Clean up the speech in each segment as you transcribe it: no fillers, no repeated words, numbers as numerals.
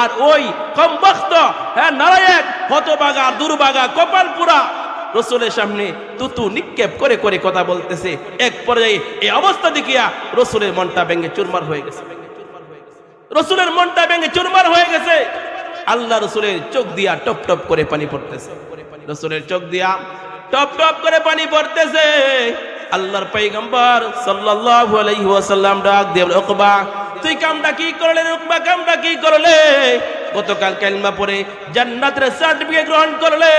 আর ওই কমবখ্ত নারায়ক হতভাগা দুর্ভাগা কপাল পুরা রসুলের সামনে তুতু নিক্ষেপ করে করে কথা বলতেছে। এক পর্যায়ে এই অবস্থা দেখিয়া রসুলের মনটা ভেঙে চুরমার হয়ে গেছে। রসুলের মনটা ভেঙে চুরমার হয়ে গেছে। আল্লাহ রসুলের চোখ দিয়া টপ টপ করে পানি পড়তেছে। রসুলের চোখ দিয়া টপ টপ করে পানি পড়তেছে। আল্লাহর পয়গম্বর সাল্লাল্লাহু আলাইহি ওয়াসাল্লাম ডাক দিয়ে বলে, উকবা তুই কামটা কি করলে? উকবা কামটা কি করলে? গতকাল কালিমা পড়ে জান্নাতের সার্টিফিকেট গ্রহণ করলে,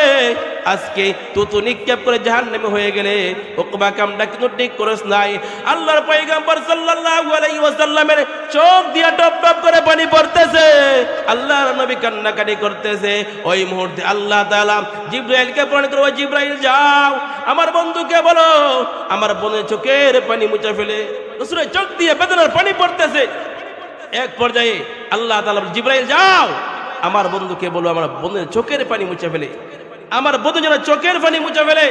আজকে তুতু নিক্ষেপ করে জাহান্নামে হয়ে গেলে। উকবা কামটা কিন্তু ঠিক করিস নাই। আল্লাহর পয়গম্বর সাল্লাল্লাহু আলাইহি ওয়াসাল্লামের চোখ দিয়া টপ টপ করে পানি পড়তেছে। আল্লাহর নবী কান্নাকাটি করতেছে। ওই মুহূর্তে আল্লাহ তাআলা জিবরাইলকে প্রেরণ করে, জিবরাইল যাও আমার বন্ধুকে বলো আমার বোনের চোখের পানি মুছে ফেলে। রাসূলের চোখ দিয়ে বেদনার পানি পড়তেছে। এক পর্যায়ে আল্লাহ তাআলা জিবরাইল যাও আমার বন্ধুকে বলো আমার বোনের চোখের পানি মুছে ফেলে, আমার বন্ধু যেন চোখের পানি মুছে ফেলে।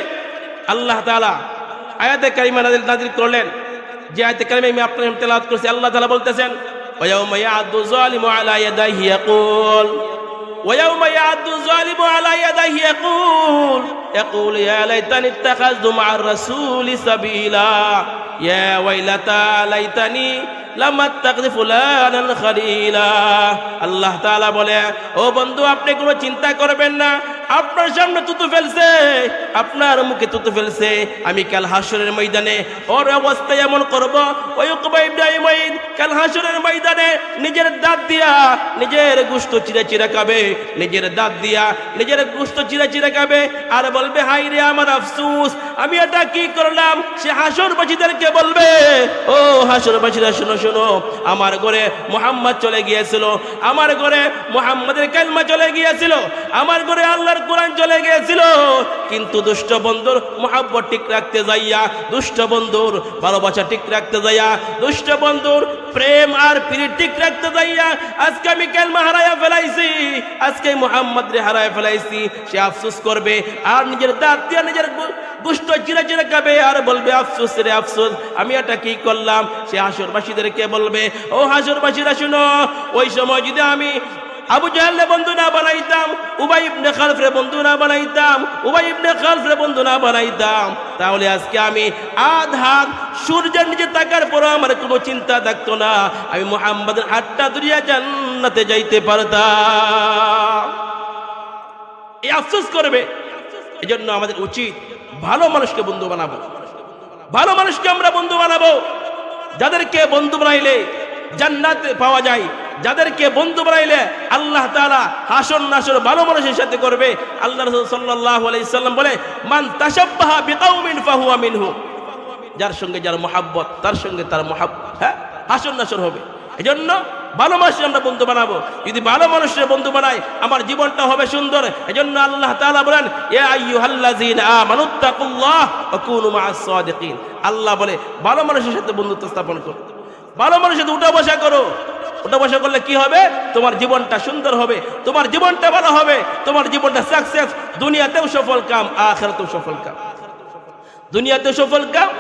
আল্লাহ তাআলা আয়াতে কারিমা নাযিল করলেন, যে আয়াতে কারিমা আমি আপনাদের তেলাওয়াত করছি। আল্লাহ তাআলা বলতেছেন, ওয়ায়াউমা ইয়া'আদু যালিমু আলা ইয়াদাইহি ইয়াকুল ويوم يعض الظالم على يديه يقول يا ليتني اتخذت مع الرسول سبيلا يا ويلتى ليتني لم اتخذ فلانا خليلا। আল্লাহ তাআলা বলে, ও বন্ধু আপনি কোনো চিন্তা করবেন না, আপনার সামনে তুতু ফেলছে, আপনার মুখে তুতু ফেলছে, আমি কাল হাসরের ময়দানে ওর অবস্থা এমন করব। ওই উকবা ইবনে উমাইর কাল হাসরের ময়দানে নিজের দাঁত দিয়া নিজের গোশত চিরা চিরা খাবে, নিজের দাঁত দিয়া নিজের গোশত চিরা চিরা খাবে আর বলবে, হায় রে আমার আফসোস, আমি এটা কি করলাম। সে হাসরবাসীদেরকে বলবে, ও হাসরবাসীরা শোনো শোনো, আমার ঘরে মুহাম্মদ চলে গিয়েছিল, আমার ঘরে মুহাম্মাদের কালিমা চলে গিয়েছিল, আমার ঘরে আল্লাহর কোরআন চলে গিয়েছিল, কিন্তু দুষ্ট বন্ধুর মুহাব্বত ঠিক রাখতে যাইয়া, দুষ্ট বন্ধুর ভালোবাসা ঠিক রাখতে যাইয়া, দুষ্ট বন্ধুর প্রেম আর প্রীতি ঠিক রাখতে যাইয়া আজকে আমি কালিমা হারায়া ফেলাইছি, আজকে মুহাম্মদ রে হারায়া ফেলাইছি। সে আফসোস করবে আর নিজের দাঁত দিয়ে নিজের গোশত চিরা চিরা খাবে আর বলবে, আফসোস রে আফসোস, আমি এটা কি করলাম। সে হাসরবাসীদেরকে বলবে, ও হাসরবাসীরা শুনো, ওই সময় যদি আমি আবু জাহেলকে বন্ধু না বানাইতাম, উবাই ইবনে খালফরে বন্ধু না বানাইতাম, উবাই ইবনে খালফরে বন্ধু না বানাইতাম, তাহলে আজকে আমি আধ হাত সূর্যের নিচে থাকার পর আমার কোনো চিন্তা থাকতো না, আমি মুহাম্মাদের হাতটা ধরিয়া জান্নাতে যাইতে পারতাম। এই আফসোস করবে। এজন্য আমাদের উচিত ভালো মানুষকে বন্ধু বানাবো, ভালো মানুষকে আমরা বন্ধু বানাবো, যাদেরকে বন্ধু বানাইলে জান্নাত পাওয়া যায়, যাদেরকে বন্ধু বানাইলে আল্লাহ তাআলা হাসর নাসর ভালো মানুষের সাথে করবে। আল্লাহ রাসূল সাল্লাল্লাহু আলাইহি সাল্লাম বলে, মান তাশাব্বাহা বিকাউমিন ফাহুয়া মিনহু, যার সঙ্গে যার মহব্বত তার সঙ্গে তার মহব্বত হাসর নাসর হবে। এজন্য ভালো মানুষের আমরা বন্ধু বানাবো। যদি ভালো মানুষের বন্ধু বানাই আমার জীবনটা হবে সুন্দর। এজন্য আল্লাহ তাআলা বলেন, ইয়া আইয়ুহাল্লাযীনা আমানুত্তাকুল্লাহ ওয়া কুনু মা'আস সাদিকিন। আল্লাহ বলে ভালো মানুষের সাথে বন্ধুত্ব স্থাপন করো, ভালো মানুষের সাথে উঠা বসা করো। উঠা বসা করলে কি হবে? তোমার জীবনটা সুন্দর হবে, তোমার জীবনটা ভালো হবে, তোমার জীবনটা সাকসেস, দুনিয়াতেও সফল কাম আখিরাতেও সফল কাম, দুনিয়াতেও সফল কাম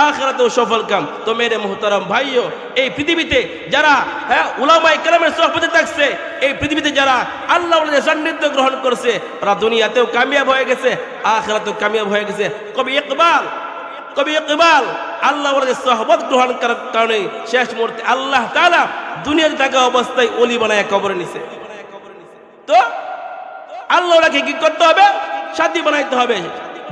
আখিরাতেও সফল কাম। তো মেরে মুহতারাম ভাইও, এই পৃথিবীতে যারা উলামায়ে কেরামের সোহবতে থাকছে, এই পৃথিবীতে যারা আল্লাহ ওয়ালিদের সান্নিধ্য গ্রহণ করছে, তারা দুনিয়াতেও কামিয়াব হয়ে গেছে, আখিরাতেও কামিয়াব হয়ে গেছে। কবি ইকবাল আল্লাহ ওয়ালিদের সোহবত গ্রহণ করার কারণে শেষ মুহূর্তে আল্লাহ তাআলা দুনিয়াতে থাকা অবস্থায় ওলি বানায় কবরে নিছে। তো আল্লাহ ওয়ালাকে কি করতে হবে? সাথী বানাইতে হবে,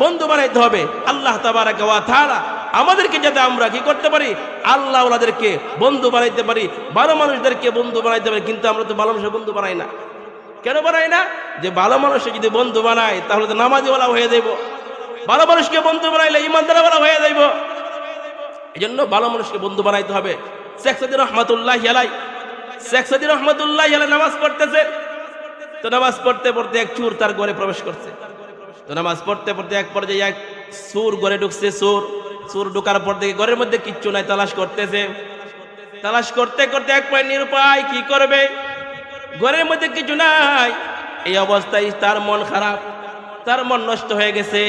বন্ধু বানাইতে হবে। আল্লাহ তাবারাকা ওয়া তাআলা আমাদেরকে যাতে আমরা কি করতে পারি, আল্লাহ ওয়ালাদেরকে বন্ধু বানাইতে পারি, ভালো মানুষদেরকে বন্ধু বানাইতে পারি। কিন্তু আমরা তো ভালো মানুষের বন্ধু বানাই না। কেন বানাই না? যে ভালো মানুষকে যদি বন্ধু বানাই তাহলে তো নামাজিওয়ালা হয়ে যাইব, ভালো মানুষকে বন্ধু বানাইলে ইমানদারওয়ালা হয়ে যাইব। এই জন্য ভালো মানুষকে বন্ধু বানাইতে হবে। শেখ সাদী রহমাতুল্লাহি আলাইহি, শেখ সাদী রহমাতুল্লাহি আলাইহি নামাজ পড়তেছে। তো নামাজ পড়তে পড়তে এক চোর তার ঘরে প্রবেশ করছে। তো নামাজ পড়তে পড়তে এক পর্যায়ে এক চোর ঘরে ঢুকছে। চোর ঢুকার পর থেকে ঘরের মধ্যে কিচ্ছু নাই, তালাশ করতেছে। তালাশ করতে করতে এক পয়েন্ট নিরুপায়, কি করবে? ঘরের মধ্যে কিছু নাই। এই অবস্থায় তার মন খারাপ, তার মন নষ্ট হয়ে গেছে।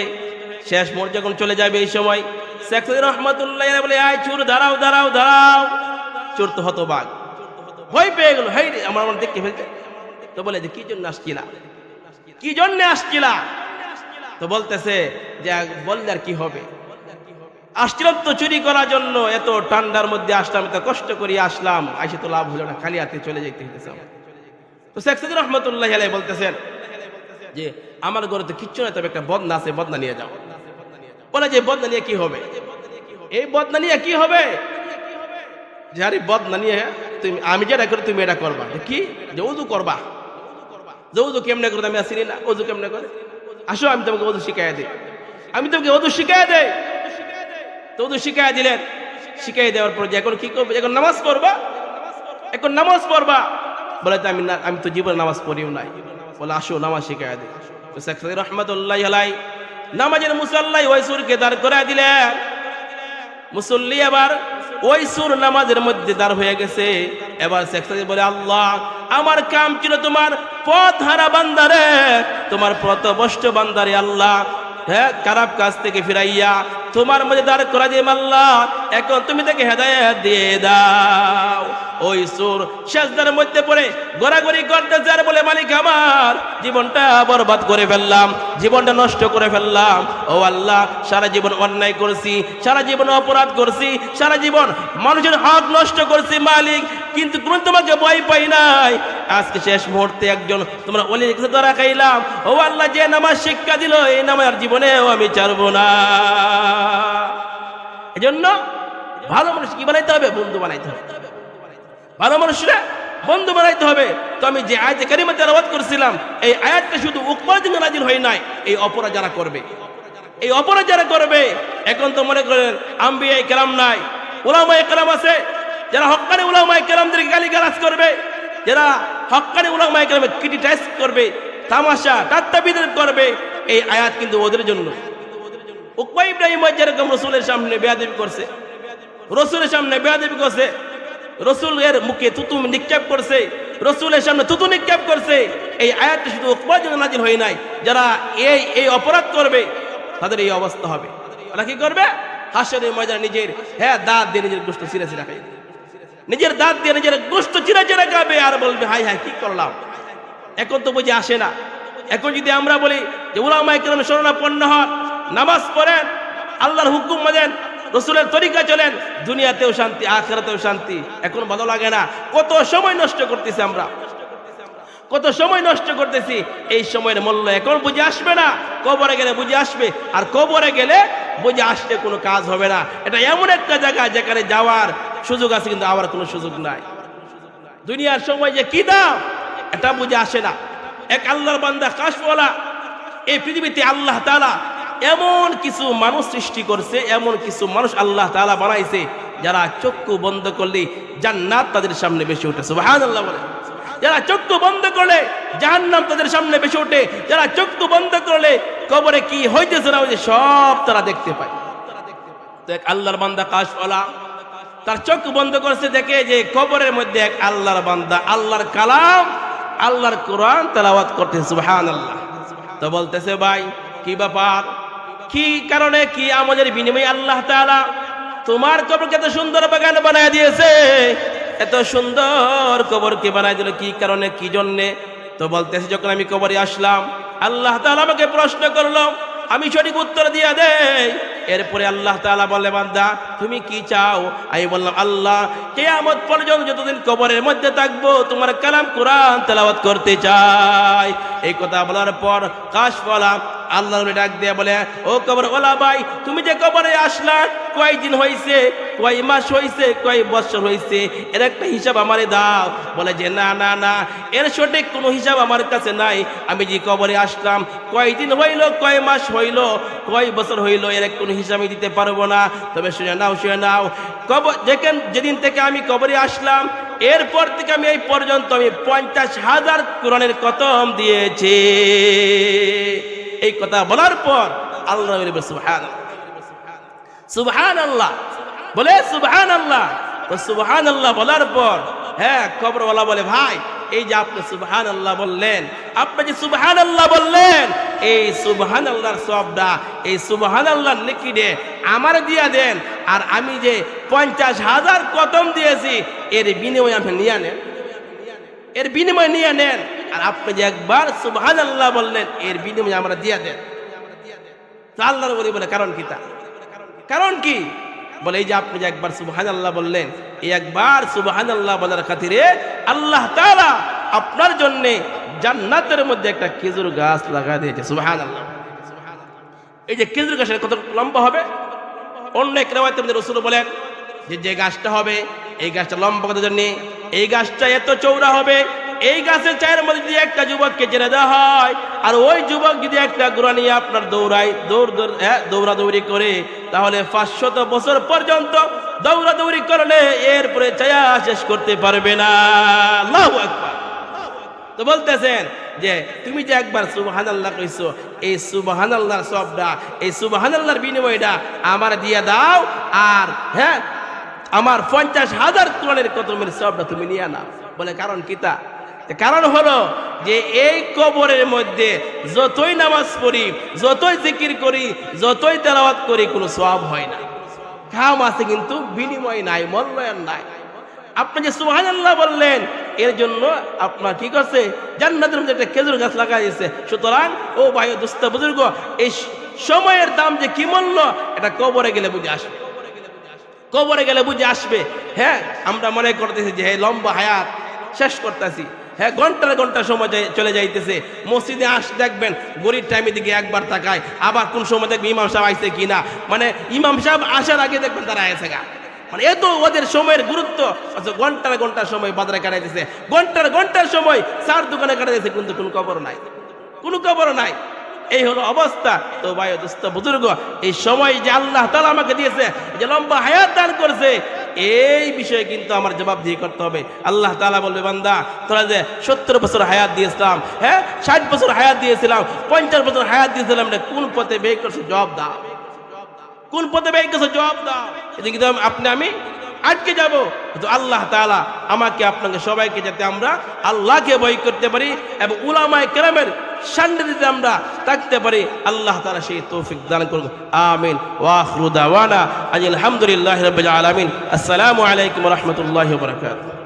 শেষ মুহূর্তে যখন চলে যাবে এই সময় শেখ সাদী রহমাতুল্লাহি আলাইহি বলে, আয় চোর দাঁড়াও দাঁড়াও দাঁড়াও। চোর তো হতবাক, ভয় পেয়ে গেল, হাই রে আমার মন দেখে ফেলছে, তো বলে যে কি জন্য আসছিলা, কি জন্য আসছিলা? তো বলতেছে যে বললে আর কি হবে, আসছিলাম তো চুরি করার জন্য, এত ঠান্ডার মধ্যে আসলাম, এত কষ্ট করে আসলাম, আইসে তো লাভ হলো না, খালি হাতে চলে যেতে হইতেছে। তো শেখ সাদি রহমতুল্লাহি আলাইহি বলতেছেন যে আমার ঘরে তো কিচ্ছু না, তবে একটা বদনা আছে, বদনা নিয়ে যাও। বলে যে বদনা নিয়ে কি হবে? এই বদনা নিয়ে কি হবে? যে আরে বদনা নিয়ে তুমি, আমি যেটা করি তুমি এটা করবা। কি? যে ওযু করবা। যে ওযু কেমনে করে আমি আসিনি না, ওযু কেমনে করে? আসো আমি তোমাকে ওযু শিখাইয়া দিই, আমি তোমাকে ওযু শিখাইয়া দেই। তো ওযু শিখাইয়া দিলেন। শিখাইয়া দেওয়ার পর যে এখন কি করবে? এখন নামাজ পড়বা, এখন নামাজ পড়বা। বলে তো আমি তো জীবনে নামাজ পড়িও নাই। বলে আসো নামাজ শিখাইয়া দিই। তো শেখ সাদি রহমতুল্লাহি আলাইহি নামাজের মুসাল্লায় ওই সুরকে দাঁড় করায় দিলেন। মুসল্লি এবার ওই সুর নামাজের মধ্যে দাঁড় হয়ে গেছে। এবার শেখ সাদি বলে আল্লাহ, আমার কাম ছিল তোমার পথ হারা বান্দারে, তোমার পথভ্রষ্ট বান্দারে আল্লাহ, হ্যাঁ, খারাপ কাজ থেকে ফিরাইয়া তোমার মধ্যে দাঁড় করা দিয়ে আল্লাহ, এখন তুমি তাকে হেদায়েত দিয়ে দাও। ওই সুর সেজদার মধ্যে পড়ে গড়াগড়ি করতেছে আর বলে মালিক আমার জীবনটা বরবাদ করে ফেললাম, জীবনটা নষ্ট করে ফেললাম। ও আল্লাহ, সারা জীবন অন্যায় করছি, সারা জীবন অপরাধ করছি, সারা জীবন মানুষের হক নষ্ট করছি মালিক, কিন্তু কোন তোমাকে ভয় পাই নাই। আজকে শেষ মুহূর্তে একজন তোমরা ওলির কাছে ধরা খাইলাম। ও আল্লাহ, যে নামাজ শিক্ষা দিল এই নামাজ আর জীবনেও আমি ছাড়বো না। এজন্য ভালো মানুষ কি বানাইতে হবে? বন্ধু বানাইতে হবে। ভালো মানুষরা বন্ধু বানাইতে হবে। তো আমি যে আয়াতে কারিমা তেলাওয়াত করছিলাম, এই আয়াতটা শুধু উকবার জন্য নাজিল হয় নাই, এই অপরাধ যারা করবে, এই অপরাধ যারা করবে। এখন তো মনে করেন আম্বিয়ায়ে কেরাম নাই, উলামায়ে কেরাম আছে, যারা হক্কানি উলামায়ে কেরামদেরকে গালিগালাজ করবে, যারা হক্কানি উলামায়ে কেরামকে ক্রিটিসাইজ করবে, তামাশা ঠাট্টা বিদ্রুপ করবে, এই আয়াত কিন্তু ওদের জন্য। উকবা ইব্রাহিম যেরকম রাসূলের সামনে বেয়াদবি করছে, রাসূলের সামনে বেয়াদবি করছে, রাসূলের মুখে থুতু নিক্ষেপ করছে, রাসূলের সামনে থুতু নিক্ষেপ করছে, এই আয়াতটা শুধু উকবার জন্য নাজিল হয় নাই। যারা এই অপরাধ করবে তাদের এই অবস্থা হবে। তারা কি করবে? হাসরের ময়দানে নিজের দাঁত দিয়ে নিজের গোশত চিরা চিরা খাবে, নিজের দাঁত দিয়ে নিজের গোশত চিরা চিরা খাবে আর বলবে হায় হায় কি করলাম। এখন তো বুঝে আসে না। এখন যদি আমরা বলি যে উলামায়ে কেরাম শরণাপন্ন হন, নামাজ পড়েন, আল্লাহর হুকুম মানেন, রাসূলের তরিকা চলেন, দুনিয়াতেও শান্তি আখিরাতেও শান্তি, এখন ভালো লাগে না। কত সময় নষ্ট করতেছি আমরা, কত সময় নষ্ট করতেছি। এই সময়ের মূল্য এখন বুঝে আসবে না, কবরে গেলে বুঝে আসবে। আর কবরে গেলে বুঝে আসলে কোনো কাজ হবে না। এটা এমন একটা জায়গা যেখানে যাওয়ার সুযোগ আছে কিন্তু আবার কোনো সুযোগ নাই। দুনিয়ার সময় যে কি দাম এটা বুঝে আসে না। এক আল্লাহর বান্দা কাশওয়ালা, এই পৃথিবীতে আল্লাহ তাআলা এমন কিছু মানুষ সৃষ্টি করছে, এমন কিছু মানুষ আল্লাহ তাআলা বানাইছে যারা চক্ষু বন্ধ করলে জান্নাত তাদের সামনে ভেসে ওঠে। সুবহানাল্লাহ বলে। যারা চক্ষু বন্ধ করলে জাহান্নাম তাদের সামনে ভেসে ওঠে। যারা চক্ষু বন্ধ করলে কবরে কি হইতেছে না হইতেছে সব তারা দেখতে পায়। তো এক আল্লাহর বান্দা কাশওয়ালা তার চক্ষু বন্ধ করছে, দেখে যে কবরের মধ্যে এক আল্লাহর বান্দা আল্লাহর কালাম, আল্লাহর কোরআন তেলাওয়াত করতেছে। সুবহানাল্লাহ। তো বলতেছে ভাই কি ব্যাপার, কি কারণে, কি আমাদের বিনিময়ে আল্লাহ তাআলা তোমার কবরকে এত সুন্দর বাগান বানায় দিয়েছে, এত সুন্দর কবরকে বানায় দিল কি কারণে, কি জন্যে? তো বলতেছে যখন আমি কবরে আসলাম আল্লাহ তাআলা আমাকে প্রশ্ন করলো, আমি সঠিক উত্তর দিয়ে দেই। এরপরে আল্লাহ তাআলা বলে বান্দা তুমি কি চাও? আমি বললাম আল্লাহ কিয়ামত পর্যন্ত যতদিন কবরের মধ্যে থাকবো তোমার কালাম কোরআন তেলাওয়াত করতে চাই। এই কথা বলার পর কাশওয়ালা আল্লাহর ডাক দিয়ে বলে, ও কবর ওলা ভাই, তুমি যে কবরে আসলা কয় দিন হইছে, কয় মাস হইছে, কয় বছর হইছে, এর একটা হিসাব আমারে দাও। বলে যে না না না, এর সঠিক কোনো হিসাব আমার কাছে নাই। আমি যে কবরে আসলাম কয় দিন হইল, কয় মাস হইল, কয় বছর হইল, এর কোনো হিসাব আমি দিতে পারবো না। তবে শুনে নাও, শুনে নাও, কবর যেদিন থেকে আমি কবরে আসলাম এরপর থেকে আমি এই পর্যন্ত আমি 50,000 কোরআনের খতম দিয়েছি। এই কথা বলার পর আল্লাহ বলে সুবহানাল্লাহ, সুবহানাল্লাহ বলে, সুবহানাল্লাহ। তো সুবহানাল্লাহ বলার পর কবরওয়ালা বলে ভাই এই যে আপনি সুবহানাল্লাহ বললেন, আপনি যে সুবহানাল্লাহ বললেন, এই সুবহানাল্লাহর সওয়াবটা, এই সুবহানাল্লাহর নেকিটা আমার দিয়া দেন, আর আমি যে 50,000 খতম দিয়েছি এর বিনিময়ে আপনি নিয়ে নেন, এর বিনিময়ে নিয়ে নেন। আর আপনি যে একবার সুবহানাল্লাহ বললেন এর বিনিময়ে আমরা দিয়া দেন। আল্লাহর ওলি বলে কারণ কি? কারণ কি? বলে এই যে আপনি যে একবার সুবহানাল্লাহ বললেন, এই একবার সুবহানাল্লাহ বলার খাতিরে আল্লাহ তাআলা আপনার জন্য জান্নাতের মধ্যে একটা খেজুর গাছ লাগা দিয়েছে। সুবহানাল্লাহ। এই যে খেজুর গাছের কত লম্বা হবে? অন্য এক riwayat মধ্যে রাসূল বলেন যে গাছটা হবে, এই গাছটা লম্বা কত জন্য, এই গাছটা এত চওড়া হবে, এই গাছের চায়ের মধ্যে যদি একটা যুবককে ছেড়ে দেওয়া হয় আর ওই যুবক যদি একটা ঘোড়া নিয়ে আপনার দৌড়াদৌড়ি করে, তাহলে 500 বছর পর্যন্ত দৌড়াদৌড়ি করলে এরপরে ছায়া শেষ করতে পারবে না। আল্লাহু আকবার। তো বলতেছেন যে তুমি যে একবার সুবহানাল্লাহ কইছো, এই সুবহানাল্লাহর সবটা, এই সুবহানাল্লাহর বিনিময়টা আমার দিয়ে দাও, আর হ্যাঁ আমার 50,000 কোরআনের খতমের সবটা তুমি নিয়ে নাও। বলে কারণ কি? কারণ হলো যে এই কবরের মধ্যে যতই নামাজ পড়ি, যতই জিকির করি, যতই তেলাওয়াত করি, কোনো সওয়াব হয় না। কাম আছে কিন্তু বিনিময় নাই, মূল্যায়ন নাই। আপনি যে সুবহানাল্লাহ বললেন এর জন্য আপনার কি করছে? জান্নাতের মধ্যে একটা খেজুর গাছ লাগাইছে। সুতরাং ও ভাই দোস্ত বুজুর্গ, এই সময়ের দাম যে কি মূল্য এটা কবরে গেলে বুঝে আসবে। কবরে গেলে বুঝে আসবে। হ্যাঁ, আমরা মনে করতেছি যে লম্বা হায়াত শেষ করতেছি, হ্যাঁ ঘন্টার ঘন্টা সময় চলে যাইতেছে। মসজিদে দেখবেন গরিব টাইমের দিকে একবার তাকায়, আবার কোন সময় দেখবেন ইমাম সাহেব আইছে কিনা, মানে ইমাম সাহেব আসার আগে দেখবেন তারা আইছে গা। মানে এত ওদের সময়ের গুরুত্ব। ঘন্টার ঘন্টার সময় বাজারে কাটাইতেছে, ঘন্টার সময় চার দোকানে কাটাইতেছে, কিন্তু কোনো খবর নাই, কোনো খবর নাই। এই হলো অবস্থা। তো ভাই দোস্ত বুজুর্গ, এই সময় যে আল্লাহ তাআলা আমাকে দিয়েছে, যে লম্বা হায়াত দান করছে, এই বিষয়ে কিন্তু আমার জবাবদিহি করতে হবে। আল্লাহ তাআলা বলবে, বান্দা তোরা যে 70 বছর হায়াত দিয়েছিলাম, হ্যাঁ 60 বছর হায়াত দিয়েছিলাম, 50 বছর হায়াত দিয়েছিলাম, কোন পথে ব্যয় করছো জবাব দাও। কোন পথে ব্যয় করছো জবাব দাও। এদিকে তো আপনি আমি আটকে যাব। কিন্তু আল্লাহ তাআলা আমাকে আপনাকে সবাইকে যাতে আমরা আল্লাহকে ভয় করতে পারি এবং উলামায়ে কেরামের সান্নিধ্যে আমরা থাকতে পারি, আল্লাহ তাআলা সেই তৌফিক দান করুন। আমিন। ওয়া আখিরু দাওয়ানা আলহামদুলিল্লাহি রাব্বিল আলামিন। আসসালামু আলাইকুম ওয়া রাহমাতুল্লাহি ওয়া বারাকাতুহু।